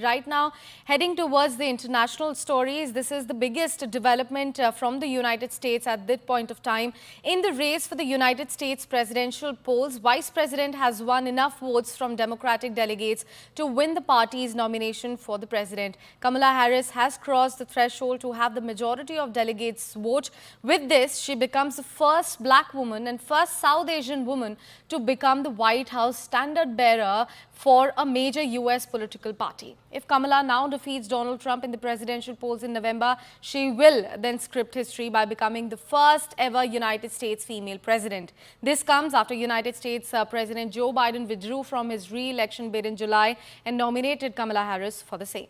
Right now, heading towards the international stories, this is the biggest development from the United States at this point of time. In the race for the United States presidential polls, Vice President has won enough votes from Democratic delegates to win the party's nomination for the president. Kamala Harris has crossed the threshold to have the majority of delegates vote. With this, she becomes the first black woman and first South Asian woman to become the White House standard bearer for a major U.S. political party. If Kamala now defeats Donald Trump in the presidential polls in November, she will then script history by becoming the first ever United States female president. This comes after United States President Joe Biden withdrew from his re-election bid in July and nominated Kamala Harris for the same.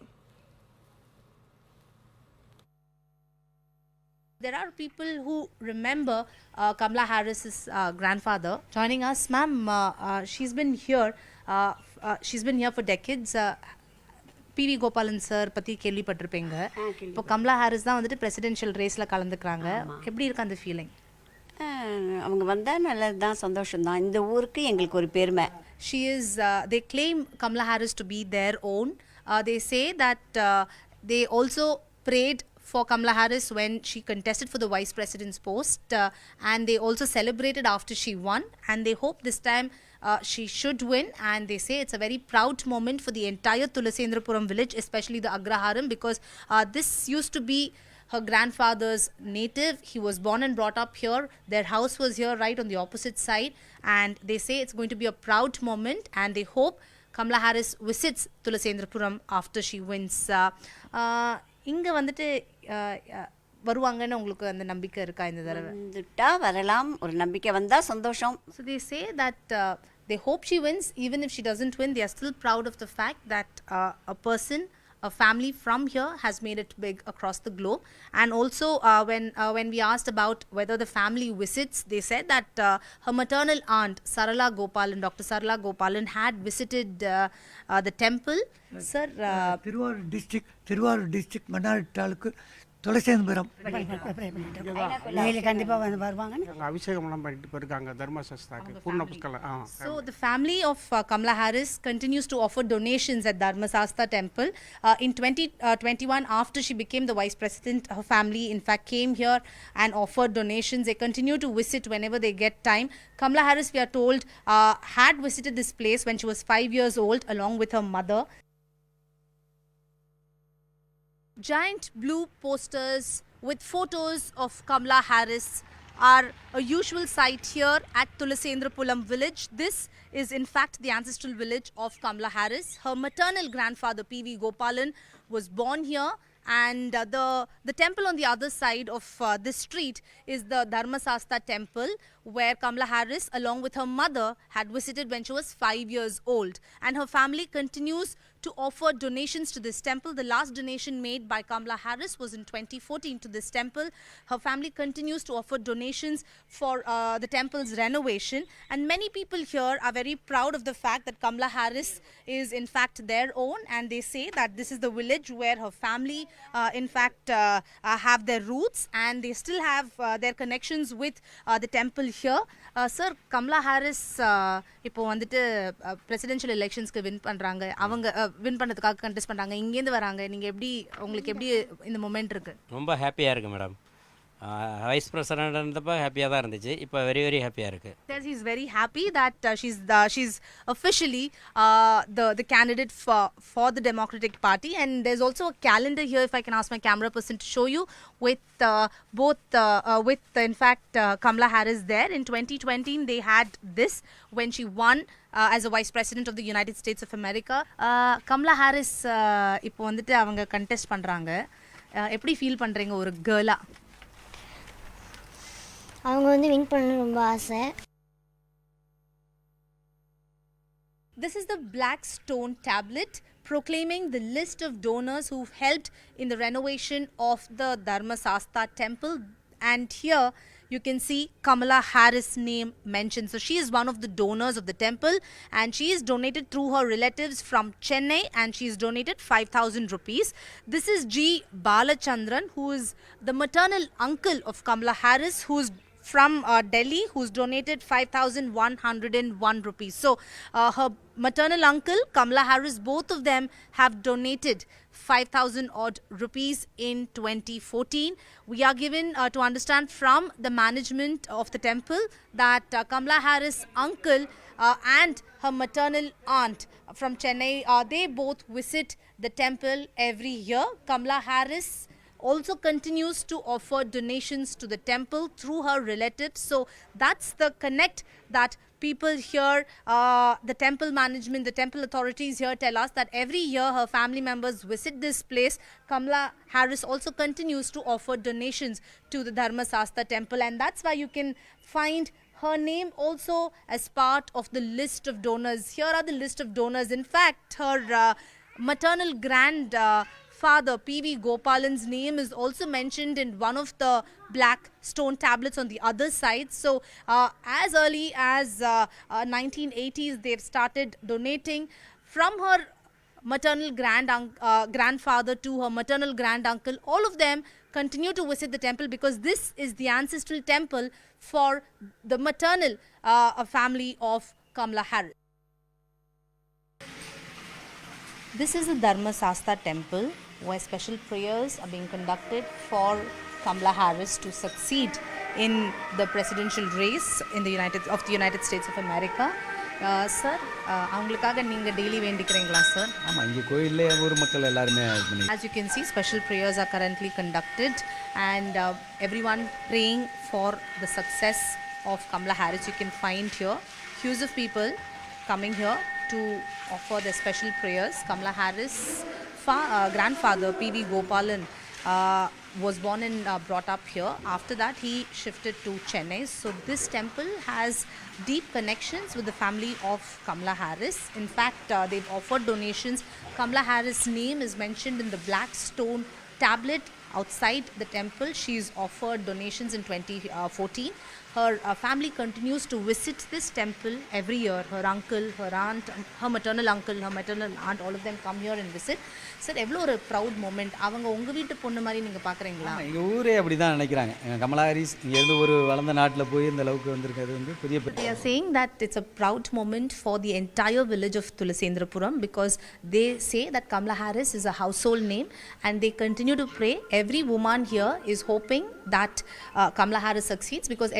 There are people who remember Kamala Harris's grandfather joining us. Ma'am, she's been here for decades. PV Gopalan sir பத்தி கேள்விப்பட்டிருப்பீங்க. இப்போ Kamala Harris தான் வந்துட்டு presidential ரேஸ்ல கலந்துக்கறாங்க. எப்படி இருக்கு அந்த feeling? அவங்க வந்தா நல்லதுதான், சந்தோஷம் தான். இந்த ஊருக்கு எங்களுக்கு ஒரு பெருமை. She is they claim Kamala Harris to be their own. They say that they also prayed for Kamala Harris when she contested for the vice president's post, and they also celebrated after she won, and they hope this time she should win, and they say it's a very proud moment for the entire Tulasendrapuram village, especially the Agraharam, because this used to be her grandfather's native. He was born and brought up here. Their house was here right on the opposite side, and they say it's going to be a proud moment, and they hope Kamala Harris visits Tulasendrapuram after she wins. இங்க வந்துட்டு வருவாங்கன்னு உங்களுக்கு அந்த நம்பிக்கை இருக்கா இந்த தடவை? வந்துட்டா வரலாம், ஒரு நம்பிக்கை வந்தா சந்தோஷம். So they say that they hope she wins. Even if she doesn't win, they are still proud of the fact that a family from here has made it big across the globe. And also when we asked about whether the family visits, they said that her maternal aunt Sarala Gopalan, Dr. Sarala Gopalan, had visited the temple. Sir, Thiruvarur district Mannar taluk Thulasendram அபிஷேகம்லாம் பண்ணிட்டு போயிருக்காங்க தர்மசாஸ்தாக்கு பூர்ண புஷ்கலம். So the family of Kamala Harris continues to offer donations at Dharmasastha temple. In 2021, after she became the vice president, her family in fact came here and offered donations. They continue to visit whenever they get time. Kamala Harris, we are told, had visited this place when she was 5 years old along with her mother. Giant blue posters with photos of Kamala Harris are a usual sight here at Tulasendrapuram village. This is in fact the ancestral village of Kamala Harris. Her maternal grandfather PV Gopalan was born here, and the temple on the other side of this street is the Dharmasastha temple, where Kamala Harris along with her mother had visited when she was 5 years old, and her family continues to offer donations to this temple. The last donation made by Kamala Harris was in 2014 to this temple. Her family continues to offer donations for the temple's renovation, and many people here are very proud of the fact that Kamala Harris is in fact their own, and they say that this is the village where her family in fact have their roots, and they still have their connections with the temple here. Sir, Kamala Harris இப்போ வந்துட்டு presidential electionsக்கு win பண்றாங்க, அவங்க win பண்ணதுக்காக contest பண்றாங்க, இங்க இருந்து வராங்க. நீங்க எப்படி, உங்களுக்கு எப்படி இந்த மொமெண்ட் இருக்கு? ரொம்ப ஹாப்பியா இருக்கு மேடம். வைஸ் பிரசிடென்ட் இருந்தப்ப ஹாப்பியா தான் இருந்துச்சு, இப்போ வெரி ஹாப்பியா இருக்கு. Says he's very happy that she's officially the candidate for the Democratic Party, and there's also a calendar here, if I can ask my camera person to show you, with in fact Kamala Harris there. In 2020 they had this when she won as a vice president of the United States of America. Kamala Harris இப்போ வந்துட்டு அவங்க contest பண்றாங்க, எப்படி feel பண்றீங்க ஒரு கேர்லா? அவங்க வந்து win பண்ண ரொம்ப ஆசை. This is the black stone tablet proclaiming the list of donors who've helped in the renovation of the Dharmasastha temple, and here you can see Kamala Harris' name mentioned. So she is one of the donors of the temple, and she is donated through her relatives from Chennai, and she is donated 5,000 rupees. This is G. Balachandran, who is the maternal uncle of Kamala Harris, who is from Delhi, who's donated 5,101 rupees. So her maternal uncle, Kamala Harris, both of them have donated 5,000 odd rupees in 2014. We are given to understand from the management of the temple that Kamala Harris' uncle and her maternal aunt from Chennai, they both visit the temple every year. Kamala Harris also continues to offer donations to the temple through her relatives. So that's the connect that people here, the temple management, the temple authorities here tell us that every year her family members visit this place. Kamala Harris also continues to offer donations to the Dharmasastha temple, and that's why you can find her name also as part of the list of donors. Here are the list of donors. In fact, her maternal grandfather P.V. Gopalan's name is also mentioned in one of the black stone tablets on the other side. So as early as 1980s, they've started donating. From her maternal grandfather to her maternal granduncle, all of them continue to visit the temple because this is the ancestral temple for the maternal family of Kamala Harris. This is the Dharmasastha temple where special prayers are being conducted for Kamala Harris to succeed in the presidential race in the United States of America. Sir, அவங்களுக்காக நீங்க daily வேண்டிக்கிறீங்களா sir? ஆமா, இங்க கோயில்ல ஊர் மக்கள் எல்லாரும் As you can see, special prayers are currently conducted and everyone praying for the success of Kamala Harris. You can find here queues of people coming here to offer their special prayers. Kamala Harris' grandfather P.V. Gopalan was born and brought up here. After that, he shifted to Chennai. So this temple has deep connections with the family of Kamala Harris. In fact, they've offered donations. Kamala Harris' name is mentioned in the black stone tablet outside the temple. She's offered donations in 2014. Her family continues to visit this temple every year. Her uncle, her aunt, her maternal uncle, her maternal aunt, all of them come here and visit. Sir, எவ்வளோ ஒரு proud moment. அவங்க உங்கள் வீட்டு பொண்ணு மாதிரி நீங்கள் பார்க்குறீங்களா? எங்கள் ஊரே அப்படி தான் நினைக்கிறாங்க. கமலா ஹாரிஸ் இங்கேருந்து ஒரு வளர்ந்த நாட்டில் போய் இந்த அளவுக்கு வந்திருக்கிறது வந்து பெரிய. They are saying that it's a proud moment for the entire village of Tulasendrapuram because they say that Kamala Harris is a household name and they continue to pray. Every woman here is hoping that Kamala Harris succeeds because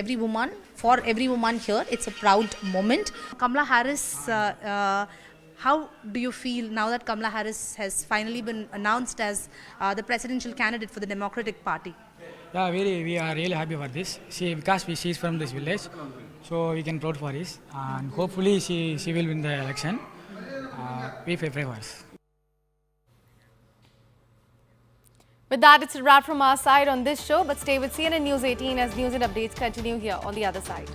for every woman here, it's a proud moment. Kamala Harris, how do you feel now that Kamala Harris has finally been announced as the presidential candidate for the Democratic Party? Yeah, we are really happy for this. Because she is from this village, so we can proud for this, and hopefully she will win the election. We pray for us. With that, it's a wrap from our side on this show, but stay with CNN News 18 as news and updates continue here on the other side.